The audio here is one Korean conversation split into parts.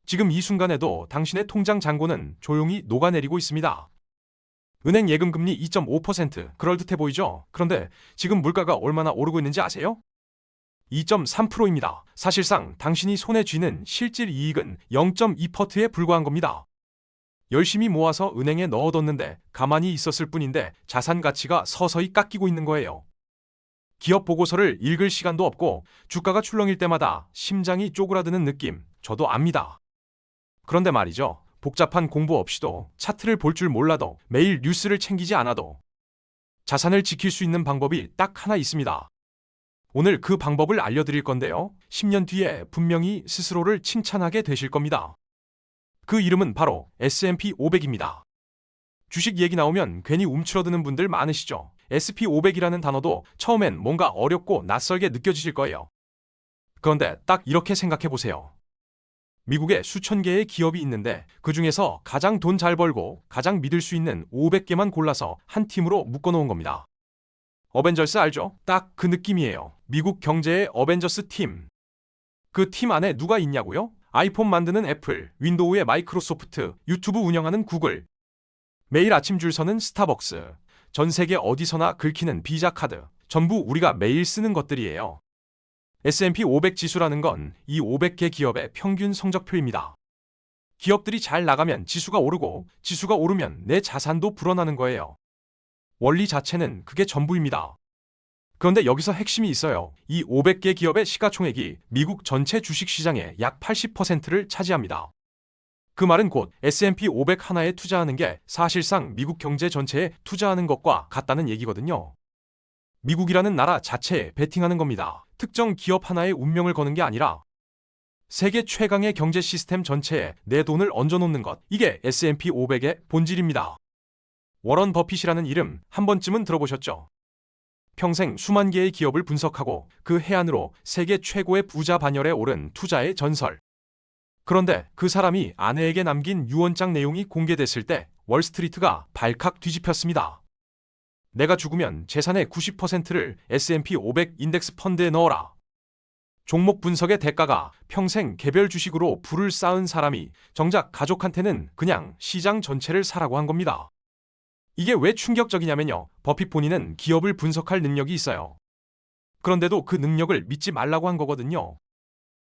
지금 이 순간에도 당신의 통장 잔고는 조용히 녹아내리고 있습니다. 은행 예금 금리 2.5%, 그럴듯해 보이죠? 그런데 지금 물가가 얼마나 오르고 있는지 아세요? 2.3%입니다. 사실상 당신이 손에 쥐는 실질 이익은 0.2%에 불과한 겁니다. 열심히 모아서 은행에 넣어뒀는데 가만히 있었을 뿐인데 자산 가치가 서서히 깎이고 있는 거예요. 기업 보고서를 읽을 시간도 없고 주가가 출렁일 때마다 심장이 쪼그라드는 느낌, 저도 압니다. 그런데 말이죠. 복잡한 공부 없이도, 차트를 볼 줄 몰라도, 매일 뉴스를 챙기지 않아도 자산을 지킬 수 있는 방법이 딱 하나 있습니다. 오늘 그 방법을 알려드릴 건데요. 10년 뒤에 분명히 스스로를 칭찬하게 되실 겁니다. 그 이름은 바로 S&P 500입니다. 주식 얘기 나오면 괜히 움츠러드는 분들 많으시죠? SP500이라는 단어도 처음엔 뭔가 어렵고 낯설게 느껴지실 거예요. 그런데 딱 이렇게 생각해 보세요. 미국에 수천 개의 기업이 있는데 그 중에서 가장 돈 잘 벌고 가장 믿을 수 있는 500개만 골라서 한 팀으로 묶어놓은 겁니다. 어벤져스 알죠? 딱 그 느낌이에요. 미국 경제의 어벤져스 팀. 그 팀 안에 누가 있냐고요? 아이폰 만드는 애플, 윈도우의 마이크로소프트, 유튜브 운영하는 구글, 매일 아침 줄 서는 스타벅스, 전 세계 어디서나 긁히는 비자 카드, 전부 우리가 매일 쓰는 것들이에요. S&P 500 지수라는 건 이 500개 기업의 평균 성적표입니다. 기업들이 잘 나가면 지수가 오르고 지수가 오르면 내 자산도 불어나는 거예요. 원리 자체는 그게 전부입니다. 그런데 여기서 핵심이 있어요. 이 500개 기업의 시가총액이 미국 전체 주식시장의 약 80%를 차지합니다. 그 말은 곧 S&P 500 하나에 투자하는 게 사실상 미국 경제 전체에 투자하는 것과 같다는 얘기거든요. 미국이라는 나라 자체에 베팅하는 겁니다. 특정 기업 하나의 운명을 거는 게 아니라 세계 최강의 경제 시스템 전체에 내 돈을 얹어놓는 것. 이게 S&P 500의 본질입니다. 워런 버핏이라는 이름 한 번쯤은 들어보셨죠? 평생 수만 개의 기업을 분석하고 그 해안으로 세계 최고의 부자 반열에 오른 투자의 전설. 그런데 그 사람이 아내에게 남긴 유언장 내용이 공개됐을 때 월스트리트가 발칵 뒤집혔습니다. 내가 죽으면 재산의 90%를 S&P 500 인덱스 펀드에 넣어라. 종목 분석의 대가가 평생 개별 주식으로 부를 쌓은 사람이 정작 가족한테는 그냥 시장 전체를 사라고 한 겁니다. 이게 왜 충격적이냐면요. 버핏 본인은 기업을 분석할 능력이 있어요. 그런데도 그 능력을 믿지 말라고 한 거거든요.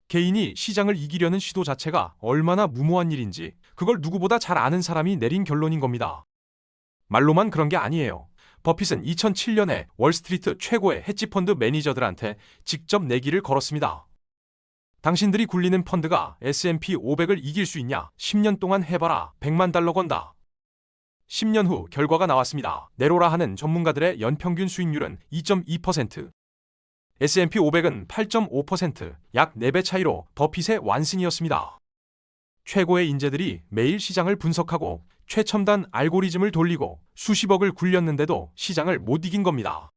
개인이 시장을 이기려는 시도 자체가 얼마나 무모한 일인지 그걸 누구보다 잘 아는 사람이 내린 결론인 겁니다. 말로만 그런 게 아니에요. 버핏은 2007년에 월스트리트 최고의 헤지펀드 매니저들한테 직접 내기를 걸었습니다. 당신들이 굴리는 펀드가 S&P 500을 이길 수 있냐? 10년 동안 해봐라. 100만 달러 건다. 10년 후 결과가 나왔습니다. 네로라 하는 전문가들의 연평균 수익률은 2.2%. S&P 500은 8.5%, 약 4배 차이로 버핏의 완승이었습니다. 최고의 인재들이 매일 시장을 분석하고 최첨단 알고리즘을 돌리고 수십억을 굴렸는데도 시장을 못 이긴 겁니다.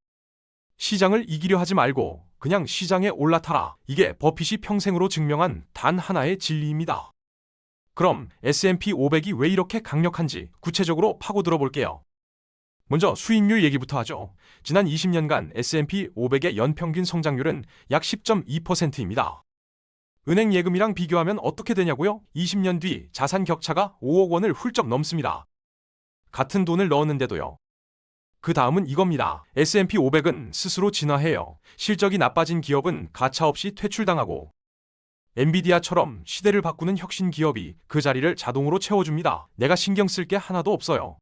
시장을 이기려 하지 말고 그냥 시장에 올라타라. 이게 버핏이 평생으로 증명한 단 하나의 진리입니다. 그럼 S&P 500이 왜 이렇게 강력한지 구체적으로 파고들어 볼게요. 먼저 수익률 얘기부터 하죠. 지난 20년간 S&P 500의 연평균 성장률은 약 10.2%입니다. 은행 예금이랑 비교하면 어떻게 되냐고요? 20년 뒤 자산 격차가 5억 원을 훌쩍 넘습니다. 같은 돈을 넣었는데도요. 그 다음은 이겁니다. S&P 500은 스스로 진화해요. 실적이 나빠진 기업은 가차없이 퇴출당하고 엔비디아처럼 시대를 바꾸는 혁신 기업이 그 자리를 자동으로 채워줍니다. 내가 신경 쓸 게 하나도 없어요.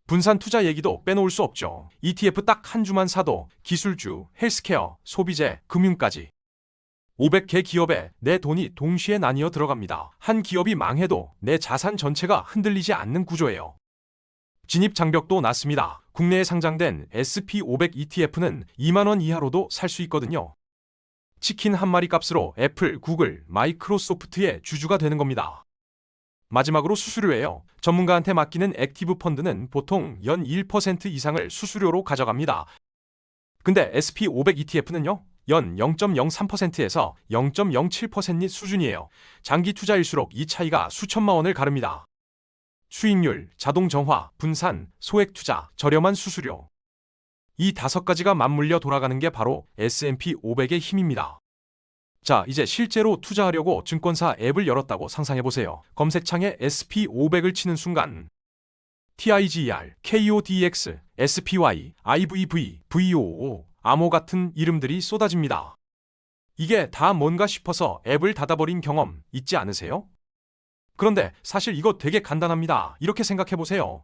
분산 투자 얘기도 빼놓을 수 없죠. ETF 딱 한 주만 사도 기술주, 헬스케어, 소비재, 금융까지 500개 기업에 내 돈이 동시에 나뉘어 들어갑니다. 한 기업이 망해도 내 자산 전체가 흔들리지 않는 구조예요. 진입 장벽도 낮습니다. 국내에 상장된 SP500 ETF는 2만 원 이하로도 살 수 있거든요. 치킨 한 마리 값으로 애플, 구글, 마이크로소프트의 주주가 되는 겁니다. 마지막으로 수수료예요. 전문가한테 맡기는 액티브 펀드는 보통 연 1% 이상을 수수료로 가져갑니다. 근데 SP500 ETF는요? 연 0.03%에서 0.07% 수준이에요. 장기 투자일수록 이 차이가 수천만 원을 가릅니다. 수익률, 자동 정화, 분산, 소액 투자, 저렴한 수수료. 이 5가지가 맞물려 돌아가는 게 바로 S&P 500의 힘입니다. 자, 이제 실제로 투자하려고 증권사 앱을 열었다고 상상해보세요. 검색창에 SP500을 치는 순간 TIGER, KODX, SPY, IVV, VOO, 암호 같은 이름들이 쏟아집니다. 이게 다 뭔가 싶어서 앱을 닫아버린 경험 있지 않으세요? 그런데 사실 이거 되게 간단합니다. 이렇게 생각해보세요.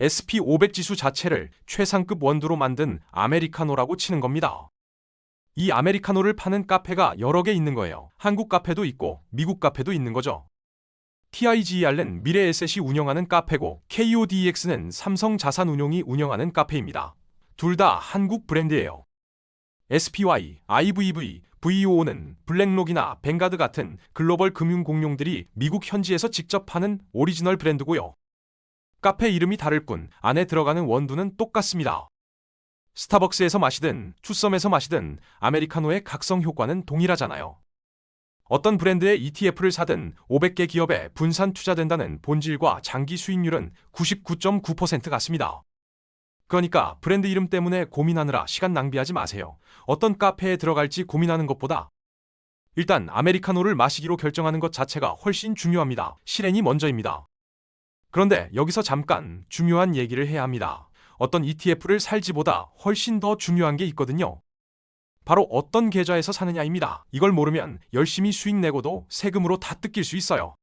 SP500 지수 자체를 최상급 원두로 만든 아메리카노라고 치는 겁니다. 이 아메리카노를 파는 카페가 여러 개 있는 거예요. 한국 카페도 있고 미국 카페도 있는 거죠. TIGER는 미래에셋이 운영하는 카페고 KODX는 삼성자산운용이 운영하는 카페입니다. 둘 다 한국 브랜드예요. SPY, IVV, VOO는 블랙록이나 뱅가드 같은 글로벌 금융 공룡들이 미국 현지에서 직접 파는 오리지널 브랜드고요. 카페 이름이 다를 뿐 안에 들어가는 원두는 똑같습니다. 스타벅스에서 마시든 투썸에서 마시든 아메리카노의 각성 효과는 동일하잖아요. 어떤 브랜드의 ETF를 사든 500개 기업에 분산 투자된다는 본질과 장기 수익률은 99.9% 같습니다. 그러니까 브랜드 이름 때문에 고민하느라 시간 낭비하지 마세요. 어떤 카페에 들어갈지 고민하는 것보다 일단 아메리카노를 마시기로 결정하는 것 자체가 훨씬 중요합니다. 실행이 먼저입니다. 그런데 여기서 잠깐 중요한 얘기를 해야 합니다. 어떤 ETF를 살지보다 훨씬 더 중요한 게 있거든요. 바로 어떤 계좌에서 사느냐입니다. 이걸 모르면 열심히 수익 내고도 세금으로 다 뜯길 수 있어요.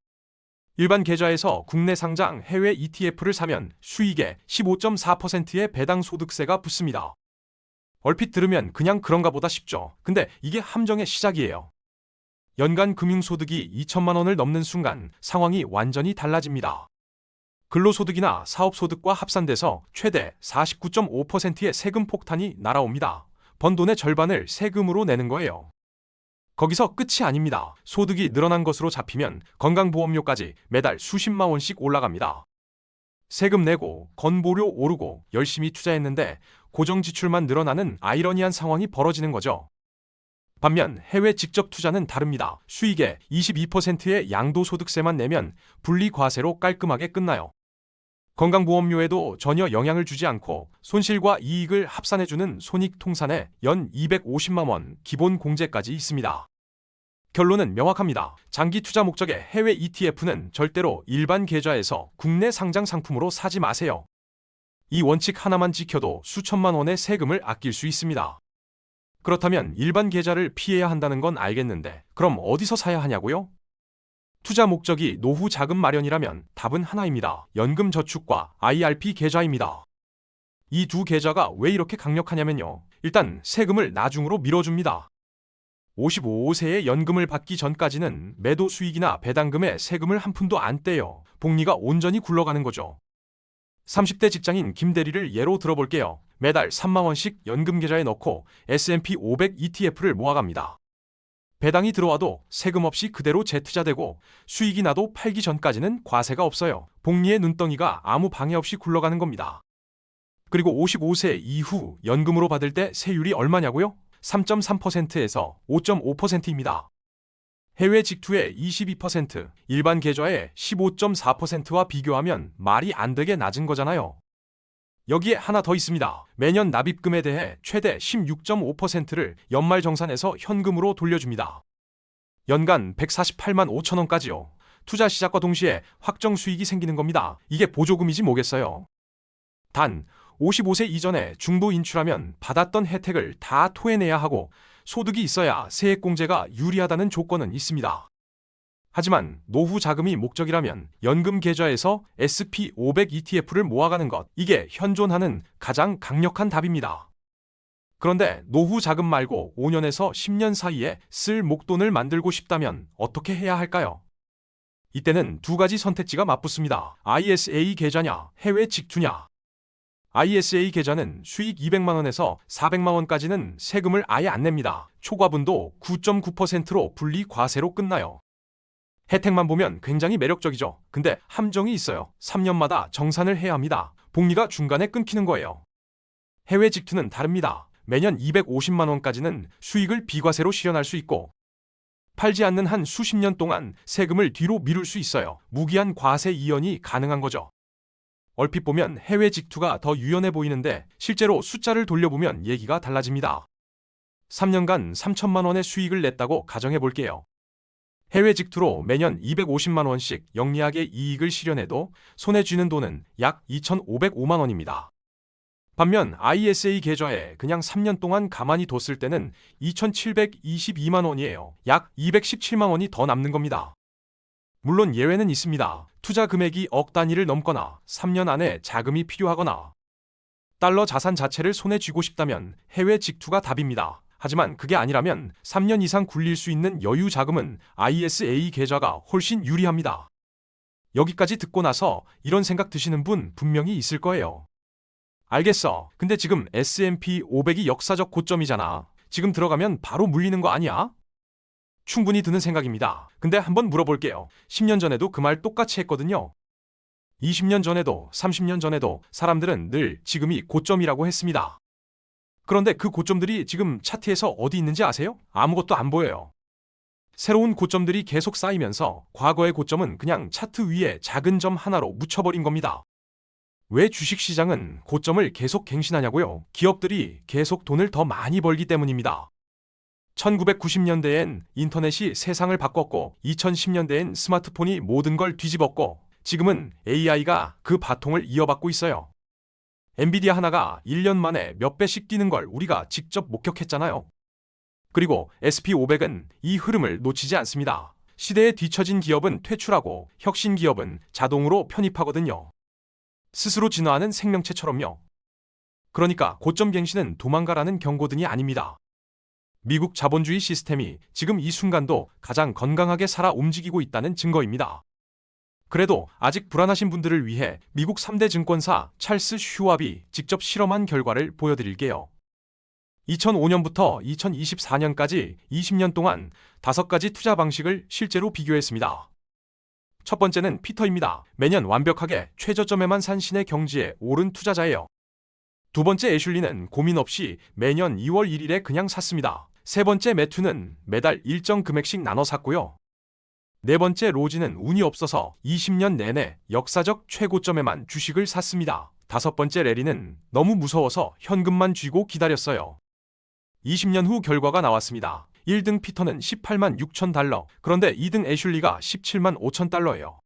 일반 계좌에서 국내 상장 해외 ETF를 사면 수익의 15.4%의 배당 소득세가 붙습니다. 얼핏 들으면 그냥 그런가 보다 싶죠. 근데 이게 함정의 시작이에요. 연간 금융소득이 2천만 원을 넘는 순간 상황이 완전히 달라집니다. 근로소득이나 사업소득과 합산돼서 최대 49.5%의 세금 폭탄이 날아옵니다. 번 돈의 절반을 세금으로 내는 거예요. 거기서 끝이 아닙니다. 소득이 늘어난 것으로 잡히면 건강보험료까지 매달 수십만 원씩 올라갑니다. 세금 내고 건보료 오르고 열심히 투자했는데 고정지출만 늘어나는 아이러니한 상황이 벌어지는 거죠. 반면 해외 직접 투자는 다릅니다. 수익의 22%의 양도소득세만 내면 분리과세로 깔끔하게 끝나요. 건강보험료에도 전혀 영향을 주지 않고 손실과 이익을 합산해주는 손익통산에 연 250만 원 기본 공제까지 있습니다. 결론은 명확합니다. 장기 투자 목적의 해외 ETF는 절대로 일반 계좌에서 국내 상장 상품으로 사지 마세요. 이 원칙 하나만 지켜도 수천만 원의 세금을 아낄 수 있습니다. 그렇다면 일반 계좌를 피해야 한다는 건 알겠는데 그럼 어디서 사야 하냐고요? 투자 목적이 노후 자금 마련이라면 답은 하나입니다. 연금저축과 IRP 계좌입니다. 이 두 계좌가 왜 이렇게 강력하냐면요. 일단 세금을 나중으로 밀어줍니다. 55세에 연금을 받기 전까지는 매도 수익이나 배당금에 세금을 한 푼도 안 떼요. 복리가 온전히 굴러가는 거죠. 30대 직장인 김 대리를 예로 들어볼게요. 매달 3만 원씩 연금 계좌에 넣고 S&P 500 ETF를 모아갑니다. 배당이 들어와도 세금 없이 그대로 재투자되고 수익이 나도 팔기 전까지는 과세가 없어요. 복리의 눈덩이가 아무 방해 없이 굴러가는 겁니다. 그리고 55세 이후 연금으로 받을 때 세율이 얼마냐고요? 3.3%에서 5.5%입니다. 해외 직투의 22%, 일반 계좌의 15.4%와 비교하면 말이 안 되게 낮은 거잖아요. 여기에 하나 더 있습니다. 매년 납입금에 대해 최대 16.5%를 연말정산에서 현금으로 돌려줍니다. 연간 148만 5천 원까지요. 투자 시작과 동시에 확정 수익이 생기는 겁니다. 이게 보조금이지 뭐겠어요. 단 55세 이전에 중도 인출하면 받았던 혜택을 다 토해내야 하고 소득이 있어야 세액공제가 유리하다는 조건은 있습니다. 하지만 노후 자금이 목적이라면 연금 계좌에서 SP500 ETF를 모아가는 것, 이게 현존하는 가장 강력한 답입니다. 그런데 노후 자금 말고 5년에서 10년 사이에 쓸 목돈을 만들고 싶다면 어떻게 해야 할까요? 이때는 두 가지 선택지가 맞붙습니다. ISA 계좌냐, 해외 직투냐. ISA 계좌는 수익 200만 원에서 400만 원까지는 세금을 아예 안 냅니다. 초과분도 9.9%로 분리 과세로 끝나요. 혜택만 보면 굉장히 매력적이죠. 근데 함정이 있어요. 3년마다 정산을 해야 합니다. 복리가 중간에 끊기는 거예요. 해외 직투는 다릅니다. 매년 250만 원까지는 수익을 비과세로 실현할 수 있고 팔지 않는 한 수십 년 동안 세금을 뒤로 미룰 수 있어요. 무기한 과세 이연이 가능한 거죠. 얼핏 보면 해외 직투가 더 유연해 보이는데 실제로 숫자를 돌려보면 얘기가 달라집니다. 3년간 3천만 원의 수익을 냈다고 가정해 볼게요. 해외 직투로 매년 250만 원씩 영리하게 이익을 실현해도 손에 쥐는 돈은 약 2,505만 원입니다. 반면 ISA 계좌에 그냥 3년 동안 가만히 뒀을 때는 2,722만 원이에요. 약 217만 원이 더 남는 겁니다. 물론 예외는 있습니다. 투자 금액이 억 단위를 넘거나 3년 안에 자금이 필요하거나 달러 자산 자체를 손에 쥐고 싶다면 해외 직투가 답입니다. 하지만 그게 아니라면 3년 이상 굴릴 수 있는 여유 자금은 ISA 계좌가 훨씬 유리합니다. 여기까지 듣고 나서 이런 생각 드시는 분 분명히 있을 거예요. 알겠어. 근데 지금 S&P 500이 역사적 고점이잖아. 지금 들어가면 바로 물리는 거 아니야? 충분히 드는 생각입니다. 근데 한번 물어볼게요. 10년 전에도 그 말 똑같이 했거든요. 20년 전에도 30년 전에도 사람들은 늘 지금이 고점이라고 했습니다. 그런데 그 고점들이 지금 차트에서 어디 있는지 아세요? 아무것도 안 보여요. 새로운 고점들이 계속 쌓이면서 과거의 고점은 그냥 차트 위에 작은 점 하나로 묻혀버린 겁니다. 왜 주식시장은 고점을 계속 갱신하냐고요? 기업들이 계속 돈을 더 많이 벌기 때문입니다. 1990년대엔 인터넷이 세상을 바꿨고 2010년대엔 스마트폰이 모든 걸 뒤집었고 지금은 AI가 그 바통을 이어받고 있어요. 엔비디아 하나가 1년 만에 몇 배씩 뛰는 걸 우리가 직접 목격했잖아요. 그리고 SP500은 이 흐름을 놓치지 않습니다. 시대에 뒤처진 기업은 퇴출하고 혁신 기업은 자동으로 편입하거든요. 스스로 진화하는 생명체처럼요. 그러니까 고점 갱신은 도망가라는 경고등이 아닙니다. 미국 자본주의 시스템이 지금 이 순간도 가장 건강하게 살아 움직이고 있다는 증거입니다. 그래도 아직 불안하신 분들을 위해 미국 3대 증권사 찰스 슈왑이 직접 실험한 결과를 보여드릴게요. 2005년부터 2024년까지 20년 동안 5가지 투자 방식을 실제로 비교했습니다. 첫 번째는 피터입니다. 매년 완벽하게 최저점에만 산 신의 경지에 오른 투자자예요. 두 번째 애슐리는 고민 없이 매년 2월 1일에 그냥 샀습니다. 세 번째 매튜는 매달 일정 금액씩 나눠 샀고요. 네 번째 로지는 운이 없어서 20년 내내 역사적 최고점에만 주식을 샀습니다. 다섯 번째 레리는 너무 무서워서 현금만 쥐고 기다렸어요. 20년 후 결과가 나왔습니다. 1등 피터는 18만 6천 달러, 그런데 2등 애슐리가 17만 5천 달러예요.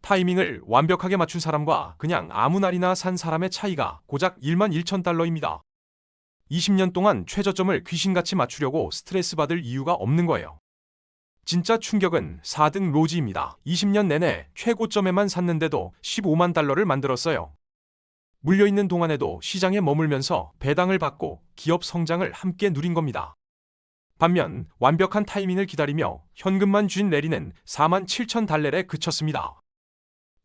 타이밍을 완벽하게 맞춘 사람과 그냥 아무 날이나 산 사람의 차이가 고작 1만 1천 달러입니다. 20년 동안 최저점을 귀신같이 맞추려고 스트레스 받을 이유가 없는 거예요. 진짜 충격은 4등 로지입니다. 20년 내내 최고점에만 샀는데도 15만 달러를 만들었어요. 물려있는 동안에도 시장에 머물면서 배당을 받고 기업 성장을 함께 누린 겁니다. 반면 완벽한 타이밍을 기다리며 현금만 쥔 레리는 4만 7천 달러에 그쳤습니다.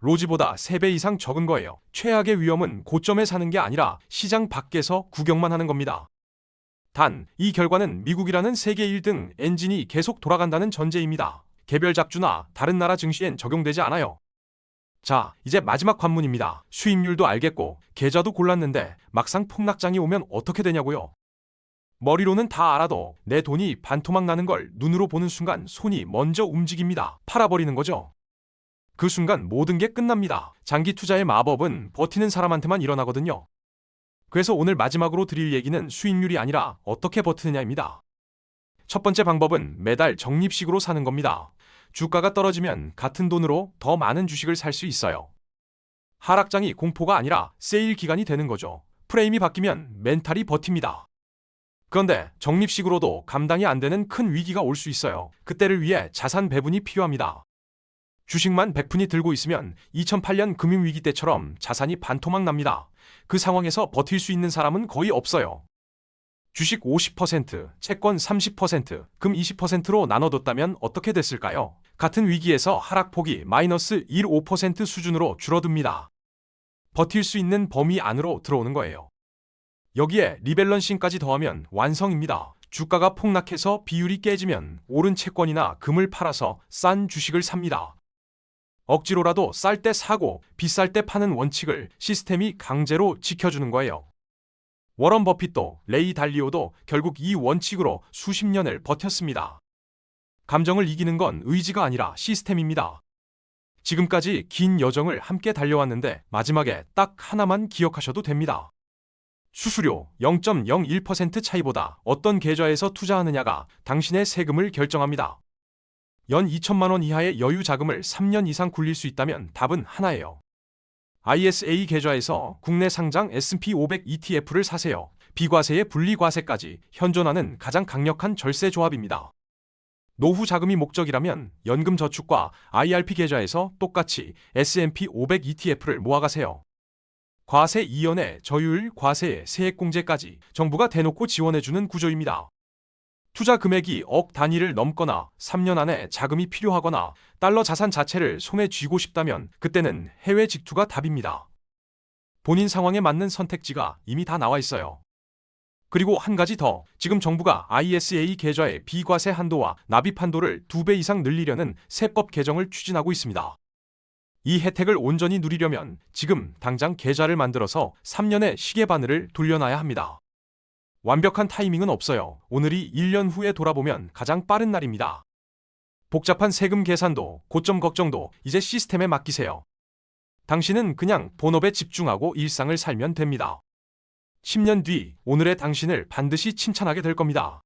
로지보다 3배 이상 적은 거예요. 최악의 위험은 고점에 사는 게 아니라 시장 밖에서 구경만 하는 겁니다. 단, 이 결과는 미국이라는 세계 1등 엔진이 계속 돌아간다는 전제입니다. 개별 작주나 다른 나라 증시엔 적용되지 않아요. 자, 이제 마지막 관문입니다. 수익률도 알겠고 계좌도 골랐는데 막상 폭락장이 오면 어떻게 되냐고요? 머리로는 다 알아도 내 돈이 반토막 나는 걸 눈으로 보는 순간 손이 먼저 움직입니다. 팔아버리는 거죠. 그 순간 모든 게 끝납니다. 장기 투자의 마법은 버티는 사람한테만 일어나거든요. 그래서 오늘 마지막으로 드릴 얘기는 수익률이 아니라 어떻게 버티느냐입니다. 첫 번째 방법은 매달 적립식으로 사는 겁니다. 주가가 떨어지면 같은 돈으로 더 많은 주식을 살 수 있어요. 하락장이 공포가 아니라 세일 기간이 되는 거죠. 프레임이 바뀌면 멘탈이 버팁니다. 그런데 적립식으로도 감당이 안 되는 큰 위기가 올 수 있어요. 그때를 위해 자산 배분이 필요합니다. 주식만 100푼이 들고 있으면 2008년 금융위기 때처럼 자산이 반토막 납니다. 그 상황에서 버틸 수 있는 사람은 거의 없어요. 주식 50%, 채권 30%, 금 20%로 나눠뒀다면 어떻게 됐을까요? 같은 위기에서 하락폭이 마이너스 1, 5% 수준으로 줄어듭니다. 버틸 수 있는 범위 안으로 들어오는 거예요. 여기에 리밸런싱까지 더하면 완성입니다. 주가가 폭락해서 비율이 깨지면 오른 채권이나 금을 팔아서 싼 주식을 삽니다. 억지로라도 쌀 때 사고 비쌀 때 파는 원칙을 시스템이 강제로 지켜주는 거예요. 워런 버핏도 레이 달리오도 결국 이 원칙으로 수십 년을 버텼습니다. 감정을 이기는 건 의지가 아니라 시스템입니다. 지금까지 긴 여정을 함께 달려왔는데 마지막에 딱 하나만 기억하셔도 됩니다. 수수료 0.01% 차이보다 어떤 계좌에서 투자하느냐가 당신의 세금을 결정합니다. 연 2천만 원 이하의 여유 자금을 3년 이상 굴릴 수 있다면 답은 하나예요. ISA 계좌에서 국내 상장 S&P 500 ETF를 사세요. 비과세의 분리과세까지 현존하는 가장 강력한 절세 조합입니다. 노후 자금이 목적이라면 연금저축과 IRP 계좌에서 똑같이 S&P 500 ETF를 모아가세요. 과세 이연에 저율 과세에 세액공제까지 정부가 대놓고 지원해주는 구조입니다. 투자 금액이 억 단위를 넘거나 3년 안에 자금이 필요하거나 달러 자산 자체를 손에 쥐고 싶다면 그때는 해외 직투가 답입니다. 본인 상황에 맞는 선택지가 이미 다 나와 있어요. 그리고 한 가지 더, 지금 정부가 ISA 계좌의 비과세 한도와 납입 한도를 2배 이상 늘리려는 세법 개정을 추진하고 있습니다. 이 혜택을 온전히 누리려면 지금 당장 계좌를 만들어서 3년의 시계바늘을 돌려놔야 합니다. 완벽한 타이밍은 없어요. 오늘이 1년 후에 돌아보면 가장 빠른 날입니다. 복잡한 세금 계산도, 고점 걱정도 이제 시스템에 맡기세요. 당신은 그냥 본업에 집중하고 일상을 살면 됩니다. 10년 뒤 오늘의 당신을 반드시 칭찬하게 될 겁니다.